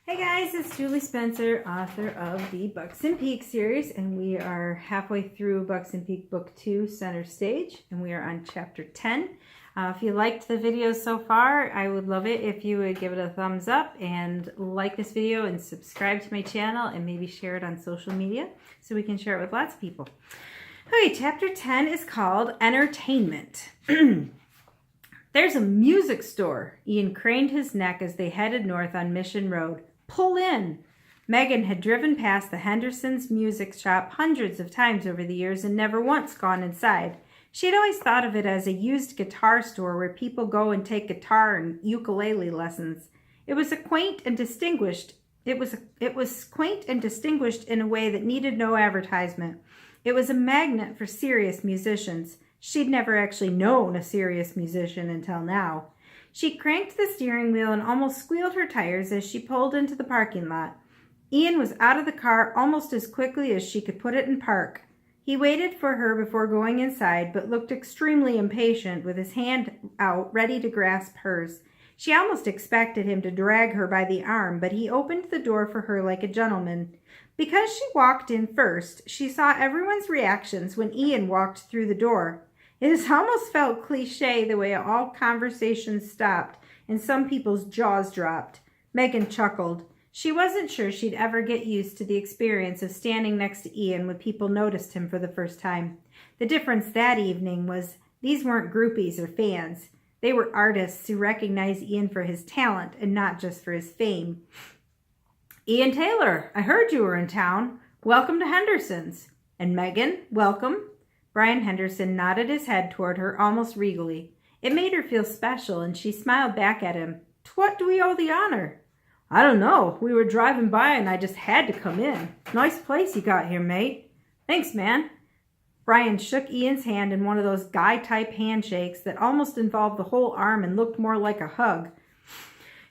Hey guys, it's Julie Spencer, author of the Buxton Peak series, and we are halfway through Buxton Peak Book 2, Center Stage, and we are on Chapter 10. If you liked the video so far, I would love it if you would give it a thumbs up and like this video and subscribe to my channel and maybe share it on social media so we can share it with lots of people. Okay, Chapter 10 is called Entertainment. There's a music store. Ian craned his neck as they headed north on Mission Road. Pull in! Megan had driven past the Hendersons' music shop hundreds of times over the years and never once gone inside. She had always thought of it as a used guitar store where people go and take guitar and ukulele lessons. It was quaint and distinguished in a way that needed no advertisement. It was a magnet for serious musicians. She'd never actually known a serious musician until now. She cranked the steering wheel and almost squealed her tires as she pulled into the parking lot. Ian was out of the car almost as quickly as she could put it in park. He waited for her before going inside, but looked extremely impatient with his hand out, ready to grasp hers. She almost expected him to drag her by the arm, but he opened the door for her like a gentleman. Because she walked in first, she saw everyone's reactions when Ian walked through the door. It has almost felt cliché the way all conversations stopped and some people's jaws dropped. Megan chuckled. She wasn't sure she'd ever get used to the experience of standing next to Ian when people noticed him for the first time. The difference that evening was these weren't groupies or fans. They were artists who recognized Ian for his talent and not just for his fame. Ian Taylor, I heard you were in town. Welcome to Henderson's. And Megan, welcome. Brian Henderson nodded his head toward her almost regally. It made her feel special, and she smiled back at him. To what do we owe the honor? I don't know. We were driving by, and I just had to come in. Nice place you got here, mate. Thanks, man. Brian shook Ian's hand in one of those guy-type handshakes that almost involved the whole arm and looked more like a hug.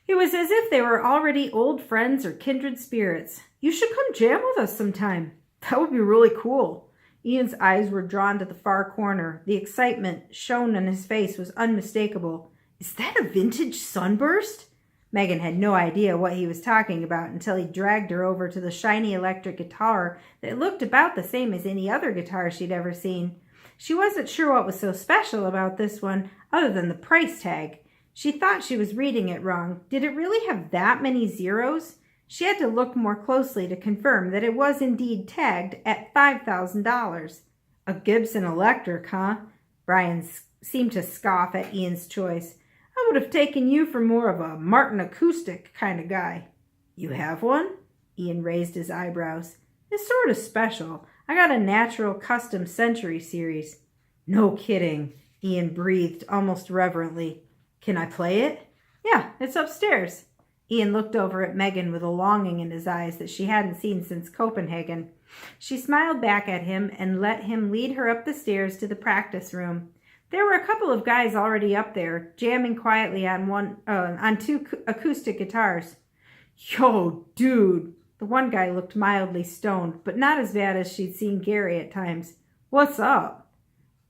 It was as if they were already old friends or kindred spirits. You should come jam with us sometime. That would be really cool. Ian's eyes were drawn to the far corner. The excitement shown on his face was unmistakable. Is that a vintage Sunburst? Megan had no idea what he was talking about until he dragged her over to the shiny electric guitar that looked about the same as any other guitar she'd ever seen. She wasn't sure what was so special about this one other than the price tag. She thought she was reading it wrong. Did it really have that many zeros? She had to look more closely to confirm that it was indeed tagged at $5,000. A Gibson Electric, huh? Brian seemed to scoff at Ian's choice. I would have taken you for more of a Martin acoustic kind of guy. You have one? Ian raised his eyebrows. It's sort of special. I got a Natural Custom Century series. No kidding, Ian breathed almost reverently. Can I play it? Yeah, it's upstairs. Ian looked over at Megan with a longing in his eyes that she hadn't seen since Copenhagen. She smiled back at him and let him lead her up the stairs to the practice room. There were a couple of guys already up there, jamming quietly on two acoustic guitars. Yo, dude! The one guy looked mildly stoned, but not as bad as she'd seen Gary at times. What's up?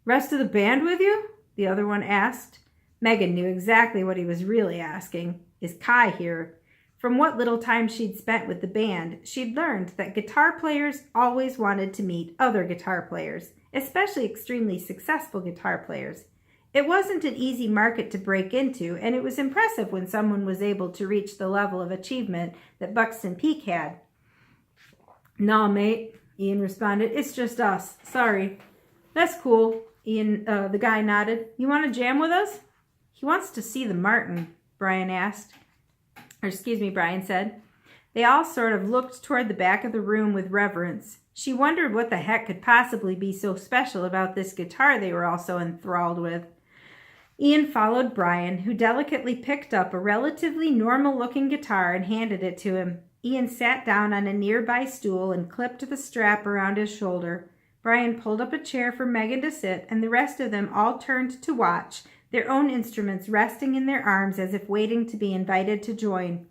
Rest of the band with you? The other one asked. Megan knew exactly what he was really asking. Is Kai here? From what little time she'd spent with the band, she'd learned that guitar players always wanted to meet other guitar players, especially extremely successful guitar players. It wasn't an easy market to break into, and it was impressive when someone was able to reach the level of achievement that Buxton Peak had. Nah, mate, Ian responded. It's just us. Sorry. That's cool, the guy nodded. You want to jam with us? He wants to see the Martin, Brian said. They all sort of looked toward the back of the room with reverence. She wondered what the heck could possibly be so special about this guitar they were all so enthralled with. Ian followed Brian, who delicately picked up a relatively normal-looking guitar and handed it to him. Ian sat down on a nearby stool and clipped the strap around his shoulder. Brian pulled up a chair for Megan to sit, and the rest of them all turned to watch, their own instruments resting in their arms as if waiting to be invited to join.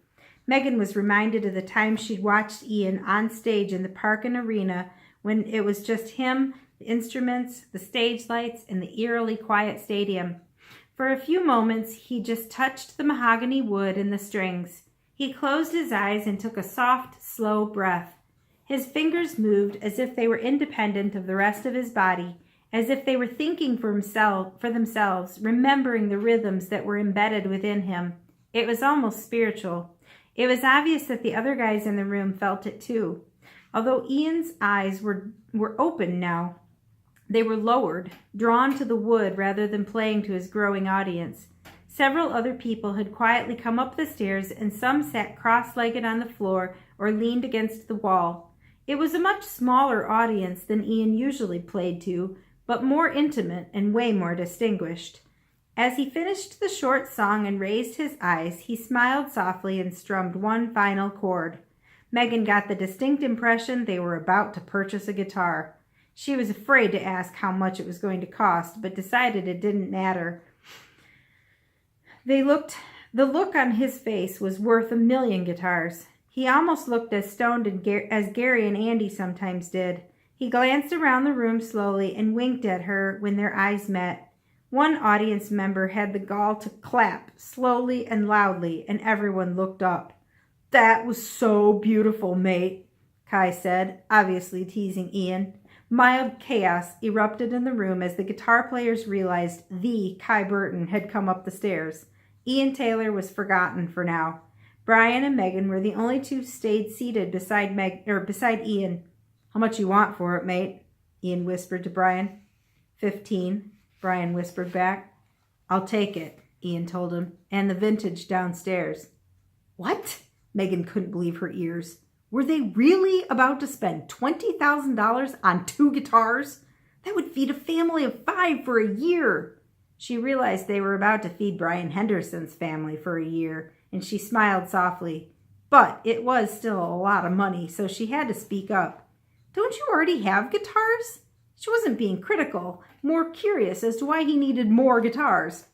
Megan was reminded of the time she'd watched Ian on stage in the park and arena when it was just him, the instruments, the stage lights, and the eerily quiet stadium. For a few moments, he just touched the mahogany wood and the strings. He closed his eyes and took a soft, slow breath. His fingers moved as if they were independent of the rest of his body, as if they were thinking for themselves, remembering the rhythms that were embedded within him. It was almost spiritual. It was obvious that the other guys in the room felt it too. Although Ian's eyes were open now, they were lowered, drawn to the wood rather than playing to his growing audience. Several other people had quietly come up the stairs, and some sat cross-legged on the floor or leaned against the wall. It was a much smaller audience than Ian usually played to, but more intimate and way more distinguished. As he finished the short song and raised his eyes, he smiled softly and strummed one final chord. Megan got the distinct impression they were about to purchase a guitar. She was afraid to ask how much it was going to cost, but decided it didn't matter. The look on his face was worth 1,000,000 guitars. He almost looked as stoned as Gary and Andy sometimes did. He glanced around the room slowly and winked at her when their eyes met. One audience member had the gall to clap slowly and loudly, and everyone looked up. "That was so beautiful, mate," Kai said, obviously teasing Ian. Mild chaos erupted in the room as the guitar players realized the Kai Burton had come up the stairs. Ian Taylor was forgotten for now. Brian and Megan were the only two stayed seated beside Ian. "How much you want for it, mate?" Ian whispered to Brian. 15, Brian whispered back. "I'll take it," Ian told him, "and the vintage downstairs." What? Megan couldn't believe her ears. Were they really about to spend $20,000 on 2 guitars? That would feed a family of 5 for a year. She realized they were about to feed Brian Henderson's family for a year, and she smiled softly. But it was still a lot of money, so she had to speak up. "Don't you already have guitars?" She wasn't being critical, more curious as to why he needed more guitars.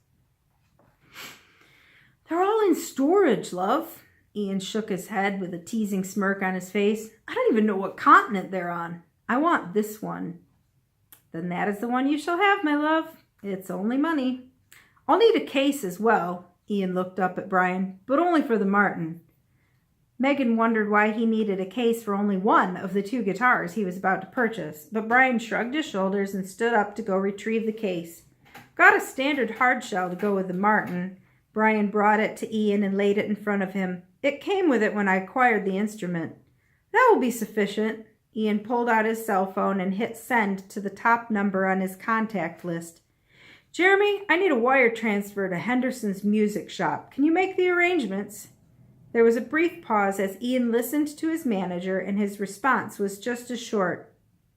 "They're all in storage, love." Ian shook his head with a teasing smirk on his face. "I don't even know what continent they're on. I want this one." "Then that is the one you shall have, my love. It's only money." "I'll need a case as well." Ian looked up at Brian, "but only for the Martin." Megan wondered why he needed a case for only one of the 2 guitars he was about to purchase, but Brian shrugged his shoulders and stood up to go retrieve the case. "Got a standard hardshell to go with the Martin." Brian brought it to Ian and laid it in front of him. "It came with it when I acquired the instrument." "That will be sufficient." Ian pulled out his cell phone and hit send to the top number on his contact list. "Jeremy, I need a wire transfer to Henderson's music shop. Can you make the arrangements?" There was a brief pause as Ian listened to his manager, and his response was just as short.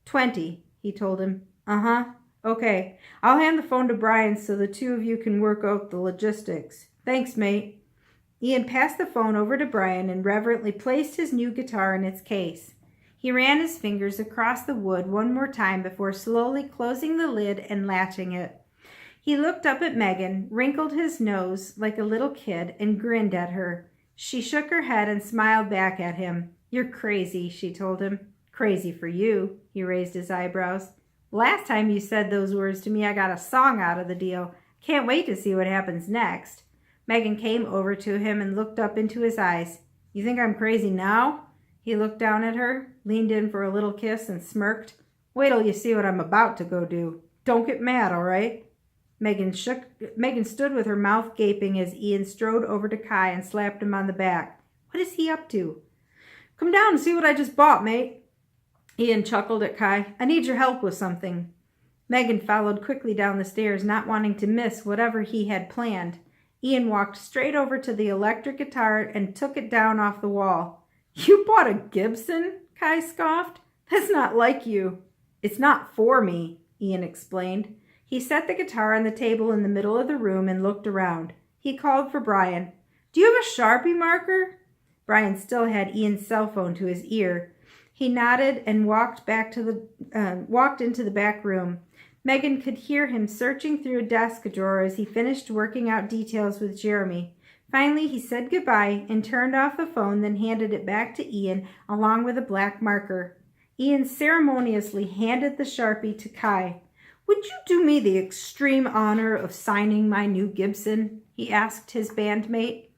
20, he told him. "Uh-huh. Okay. I'll hand the phone to Brian so the 2 of you can work out the logistics. Thanks, mate." Ian passed the phone over to Brian and reverently placed his new guitar in its case. He ran his fingers across the wood one more time before slowly closing the lid and latching it. He looked up at Megan, wrinkled his nose like a little kid, and grinned at her. She shook her head and smiled back at him. "You're crazy," she told him. "Crazy for you." He raised his eyebrows. "Last time you said those words to me, I got a song out of the deal. Can't wait to see what happens next." Megan came over to him and looked up into his eyes. "You think I'm crazy now?" He looked down at her, leaned in for a little kiss, and smirked. "Wait till you see what I'm about to go do. Don't get mad, all right?" Megan stood with her mouth gaping as Ian strode over to Kai and slapped him on the back. "What is he up to?" "Come down and see what I just bought, mate." Ian chuckled at Kai. "I need your help with something." Megan followed quickly down the stairs, not wanting to miss whatever he had planned. Ian walked straight over to the electric guitar and took it down off the wall. "You bought a Gibson?" Kai scoffed. "That's not like you." "It's not for me," Ian explained. He set the guitar on the table in the middle of the room and looked around. He called for Brian. "Do you have a Sharpie marker?" Brian still had Ian's cell phone to his ear. He nodded and walked into the back room. Megan could hear him searching through a desk drawer as he finished working out details with Jeremy. Finally, he said goodbye and turned off the phone, then handed it back to Ian along with a black marker. Ian ceremoniously handed the Sharpie to Kai. "Would you do me the extreme honor of signing my new Gibson?" he asked his bandmate.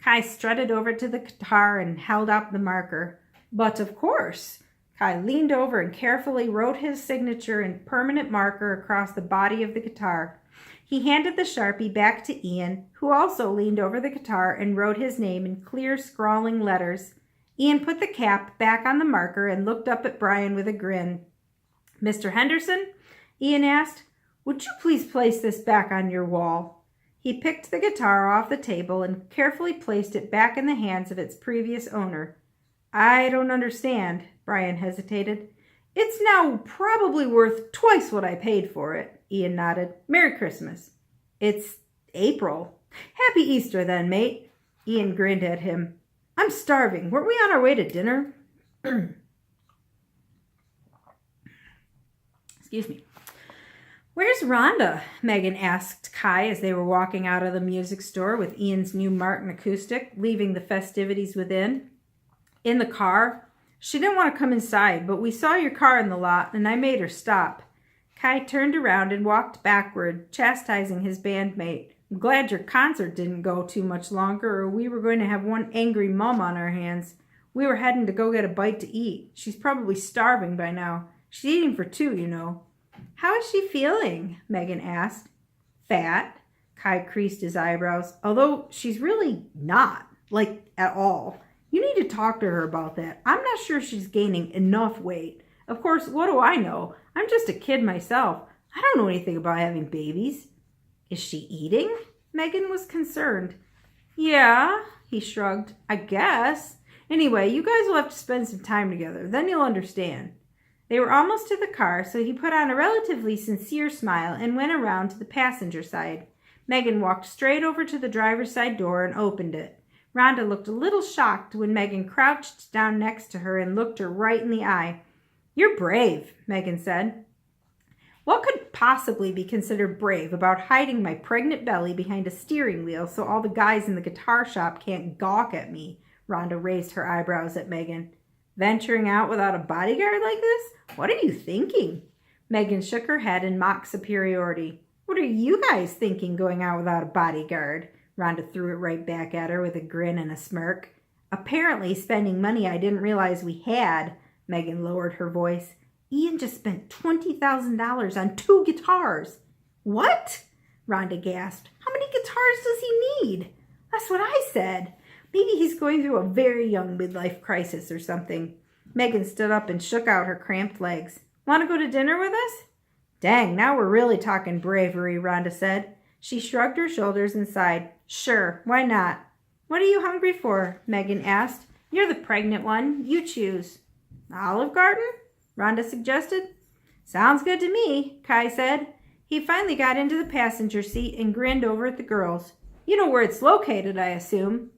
Kai strutted over to the guitar and held up the marker. But of course. Kai leaned over and carefully wrote his signature in permanent marker across the body of the guitar. He handed the Sharpie back to Ian, who also leaned over the guitar and wrote his name in clear, scrawling letters. Ian put the cap back on the marker and looked up at Brian with a grin. "Mr. Henderson?" Ian asked. "Would you please place this back on your wall?" He picked the guitar off the table and carefully placed it back in the hands of its previous owner. "I don't understand," Brian hesitated. "It's now probably worth twice what I paid for it." Ian nodded. "Merry Christmas." "It's April." "Happy Easter then, mate." Ian grinned at him. "I'm starving. Weren't we on our way to dinner?" Excuse me. "Where's Rhonda?" Megan asked Kai as they were walking out of the music store with Ian's new Martin acoustic, leaving the festivities within. "In the car. She didn't want to come inside, but we saw your car in the lot, and I made her stop." Kai turned around and walked backward, chastising his bandmate. "I'm glad your concert didn't go too much longer, or we were going to have one angry mom on our hands. We were heading to go get a bite to eat. She's probably starving by now. She's eating for two, you know." "How is she feeling?" Megan asked. "Fat." Kai creased his eyebrows, "although she's really not, at all. You need to talk to her about that. I'm not sure she's gaining enough weight. Of course, what do I know? I'm just a kid myself. I don't know anything about having babies." "Is she eating?" Megan was concerned. "Yeah," he shrugged. "I guess. Anyway, you guys will have to spend some time together. Then you'll understand." They were almost to the car, so he put on a relatively sincere smile and went around to the passenger side. Megan walked straight over to the driver's side door and opened it. Rhonda looked a little shocked when Megan crouched down next to her and looked her right in the eye. "You're brave," Megan said. "What could possibly be considered brave about hiding my pregnant belly behind a steering wheel so all the guys in the guitar shop can't gawk at me?" Rhonda raised her eyebrows at Megan. "Venturing out without a bodyguard like this? What are you thinking?" Megan shook her head in mock superiority. "What are you guys thinking going out without a bodyguard?" Rhonda threw it right back at her with a grin and a smirk. "Apparently spending money I didn't realize we had." Megan lowered her voice. "Ian just spent $20,000 on 2 guitars." "What?" Rhonda gasped. "How many guitars does he need?" "That's what I said. Maybe he's going through a very young midlife crisis or something." Megan stood up and shook out her cramped legs. "Want to go to dinner with us?" "Dang, now we're really talking bravery," Rhonda said. She shrugged her shoulders and sighed. "Sure, why not?" "What are you hungry for?" Megan asked. "You're the pregnant one. You choose." "Olive Garden?" Rhonda suggested. "Sounds good to me," Kai said. He finally got into the passenger seat and grinned over at the girls. "You know where it's located, I assume."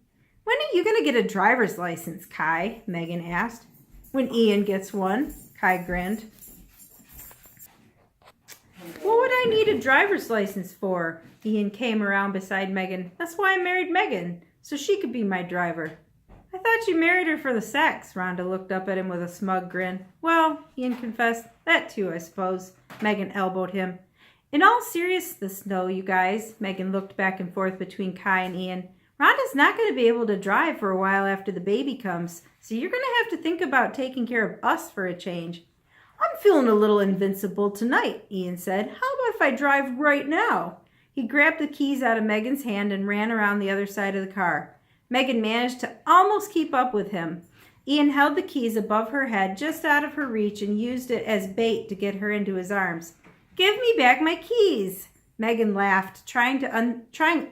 "When are you going to get a driver's license, Kai?" Megan asked. "When Ian gets one," Kai grinned. "What would I need a driver's license for?" Ian came around beside Megan. "That's why I married Megan, so she could be my driver." "I thought you married her for the sex." Rhonda looked up at him with a smug grin. "Well," Ian confessed, "that too, I suppose." Megan elbowed him. "In all seriousness, though, you guys," Megan looked back and forth between Kai and Ian, "Rhonda's not going to be able to drive for a while after the baby comes, so you're going to have to think about taking care of us for a change." "I'm feeling a little invincible tonight," Ian said. "How about if I drive right now?" He grabbed the keys out of Megan's hand and ran around the other side of the car. Megan managed to almost keep up with him. Ian held the keys above her head, just out of her reach, and used it as bait to get her into his arms. "Give me back my keys!" Megan laughed, trying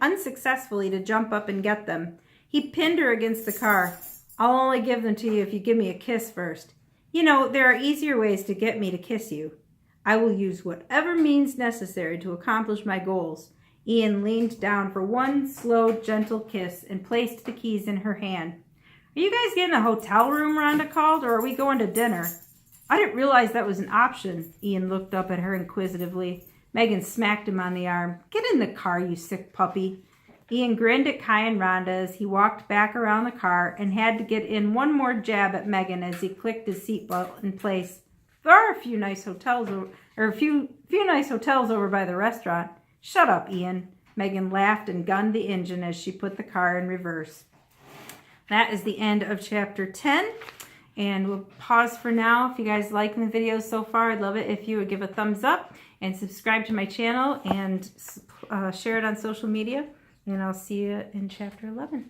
unsuccessfully to jump up and get them. He pinned her against the car. "I'll only give them to you if you give me a kiss first. You know, there are easier ways to get me to kiss you." "I will use whatever means necessary to accomplish my goals." Ian leaned down for one slow, gentle kiss and placed the keys in her hand. "Are you guys getting a hotel room?" Rhonda called, "or are we going to dinner?" "I didn't realize that was an option." Ian looked up at her inquisitively. Megan smacked him on the arm. "Get in the car, you sick puppy." Ian grinned at Kai and Rhonda as he walked back around the car and had to get in one more jab at Megan as he clicked his seatbelt in place. "There are a few nice hotels over by the restaurant." "Shut up, Ian." Megan laughed and gunned the engine as she put the car in reverse. that is the end of chapter 10. And we'll pause for now. If you guys like the videos so far, I'd love it if you would give a thumbs up and subscribe to my channel and share it on social media. And I'll see you in chapter 11.